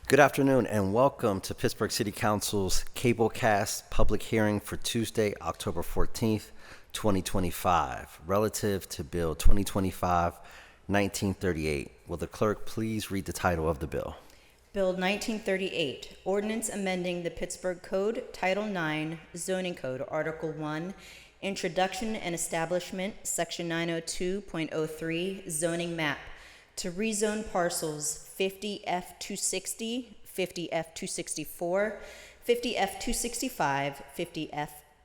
Good afternoon and welcome to Pittsburgh City Council's Cablecast public hearing for Tuesday, October 14th, 2025, relative to Bill 2025-1938. Will the clerk please read the title of the bill? Bill 1938, Ordinance Amending the Pittsburgh Code, Title IX, Zoning Code, Article 1, Introduction and Establishment, Section 902.03, Zoning Map, to rezone parcels 50F260, 50F264, 50F265,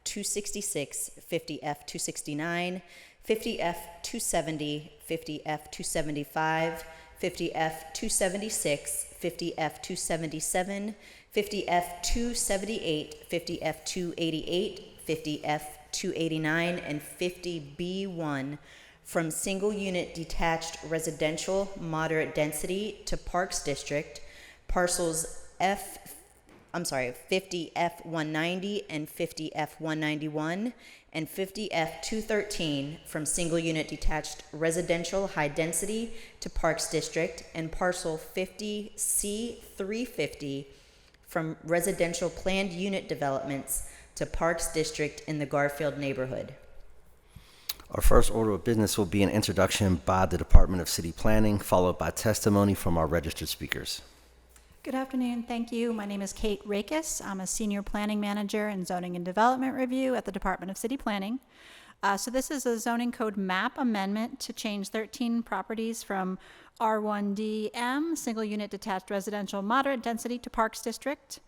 50F266, 50F269, 50F270, 50F275, 50F276, 50F277, 50F278, 50F288, 50F289, and 50B1 from single-unit detached residential moderate density to Parks District, parcels 50F190 and 50F191, and 50F213 from single-unit detached residential high density to Parks District, and parcel 50C350 from residential planned unit developments to Parks District in the Garfield neighborhood. Our first order of business will be an introduction by the Department of City Planning, followed by testimony from our registered speakers. Good afternoon. Thank you. My name is Kate Rakes. I'm a Senior Planning Manager in Zoning and Development Review at the Department of City Planning. So this is a zoning code map amendment to change 13 properties from R1DM, single unit detached residential moderate density, to Parks District.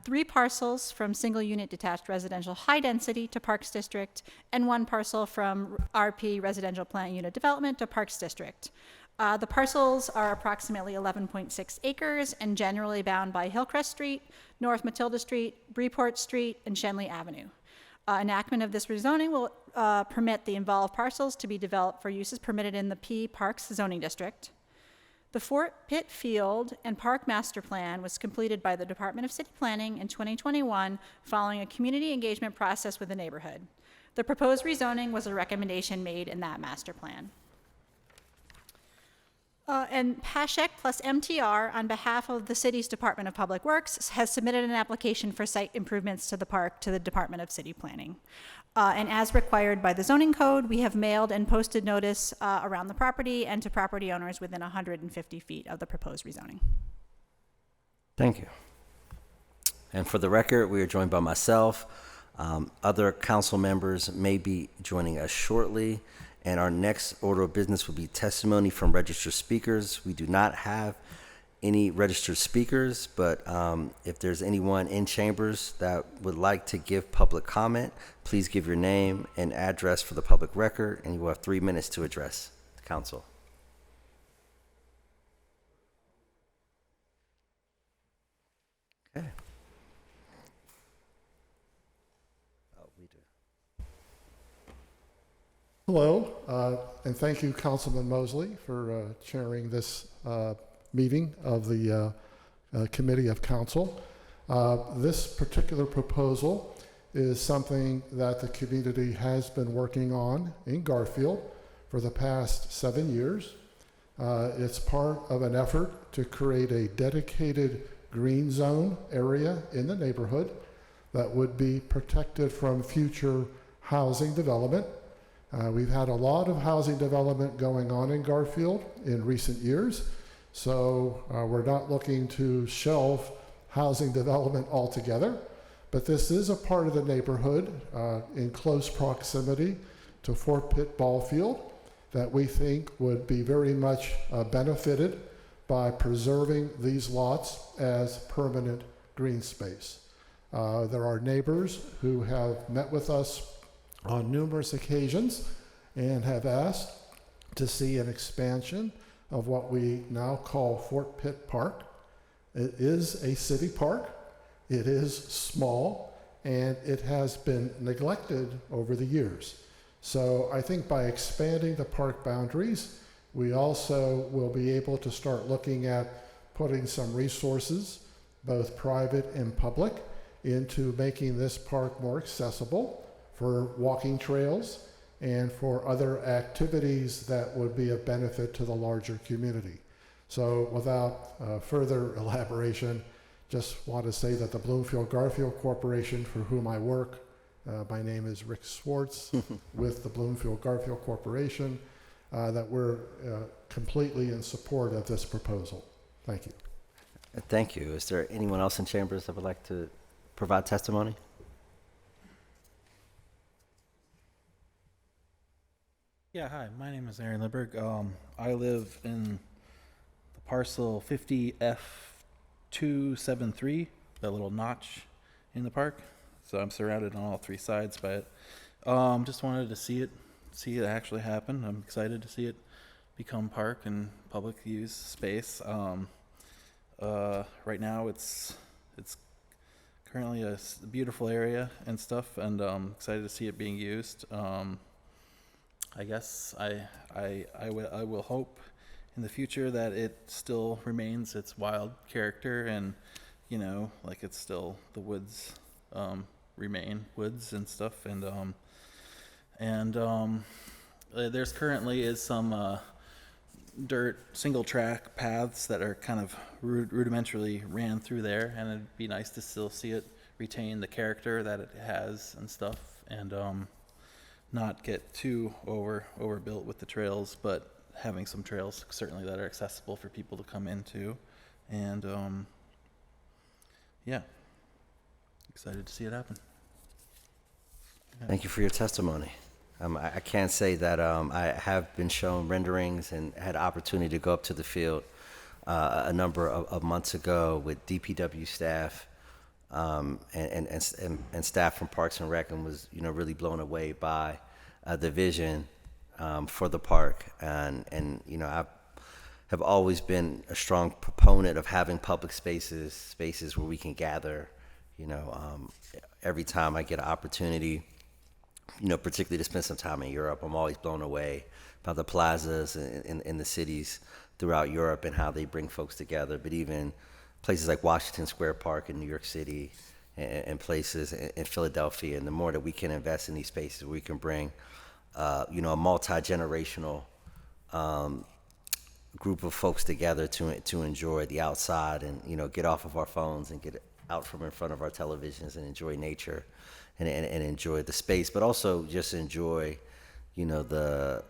3 parcels from single unit detached residential high density to Parks District, and 1 parcel from RP residential plant unit development to Parks District. The parcels are approximately 11.6 acres and generally bound by Hillcrest Street, North Matilda Street, Breport Street, and Shenley Avenue. Enactment of this rezoning will permit the involved parcels to be developed for uses permitted in the P Parks zoning district. The Fort Pitt Field and Park Master Plan was completed by the Department of City Planning in 2021 following a community engagement process with the neighborhood. The proposed rezoning was a recommendation made in that master plan. And PASHEC plus MTR, on behalf of the city's Department of Public Works, has submitted an application for site improvements to the park to the Department of City Planning. And as required by the zoning code, we have mailed and posted notice around the property and to property owners within 150 feet of the proposed rezoning. Thank you. And for the record, we are joined by myself. Other council members may be joining us shortly. And our next order of business will be testimony from registered speakers. We do not have any registered speakers, but if there's anyone in chambers that would like to give public comment, please give your name and address for the public record, and you will have 3 minutes to address the council. Okay. We do. Hello, and thank you, Councilman Mosley, for chairing this meeting of the Committee of Council. This particular proposal is something that the community has been working on in Garfield for the past 7 years. It's part of an effort to create a dedicated green zone area in the neighborhood that would be protected from future housing development. We've had a lot of housing development going on in Garfield in recent years, so we're not looking to shelve housing development altogether, but this is a part of the neighborhood in close proximity to Fort Pitt Ball Field that we think would be very much benefited by preserving these lots as permanent green space. There are neighbors who have met with us on numerous occasions and have asked to see an expansion of what we now call Fort Pitt Park. It is a city park, it is small, and it has been neglected over the years. So I think by expanding the park boundaries, we also will be able to start looking at putting some resources, both private and public, into making this park more accessible for walking trails and for other activities that would be of benefit to the larger community. So without further elaboration, just want to say that the Bloomfield Garfield Corporation, for whom I work, my name is Rick Swartz with the Bloomfield Garfield Corporation, that we're completely in support of this proposal. Thank you. Thank you. Is there anyone else in chambers that would like to provide testimony? Yeah, hi, my name is Aaron Liburg. I live in the parcel 50F273, that little notch in the park. So I'm surrounded on all three sides by it. Just wanted to see it actually happen. I'm excited to see it become park and public use space. Right now it's currently a beautiful area and stuff, and excited to see it being used. I guess I will hope in the future that it still remains its wild character, and like it's still the woods remain woods and stuff, and there's currently is some dirt single track paths that are kind of rudimentarily ran through there, and it'd be nice to still see it retain the character that it has and stuff, and not get too overbuilt with the trails, but having some trails certainly that are accessible for people to come into, and yeah, excited to see it happen. Thank you for your testimony. I can say that I have been shown renderings and had opportunity to go up to the field a number of months ago with DPW staff and staff from Parks and Rec, and was really blown away by the vision for the park, and I have always been a strong proponent of having public spaces where we can gather. Every time I get an opportunity, particularly to spend some time in Europe, I'm always blown away by the plazas in the cities throughout Europe and how they bring folks together. But even places like Washington Square Park in New York City and places in Philadelphia, and the more that we can invest in these spaces, we can bring, a multi-generational group of folks together to enjoy the outside and, get off of our phones and get out from in front of our televisions and enjoy nature and enjoy the space, but also just enjoy, the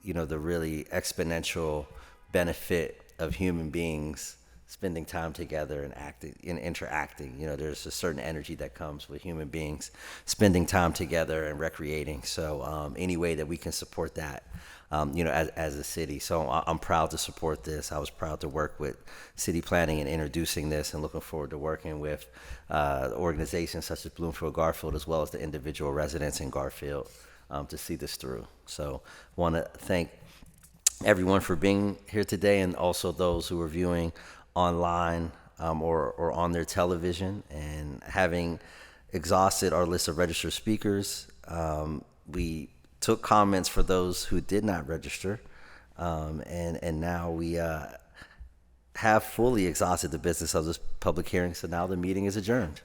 really exponential benefit of human beings spending time together and acting and interacting. There's a certain energy that comes with human beings spending time together and recreating. So any way that we can support that, as a city. So I'm proud to support this. I was proud to work with city planning in introducing this, and looking forward to working with organizations such as Bloomfield Garfield, as well as the individual residents in Garfield, to see this through. So I want to thank everyone for being here today, and also those who are viewing online or on their television. And having exhausted our list of registered speakers, we took comments for those who did not register, and now we have fully exhausted the business of this public hearing, so now the meeting is adjourned.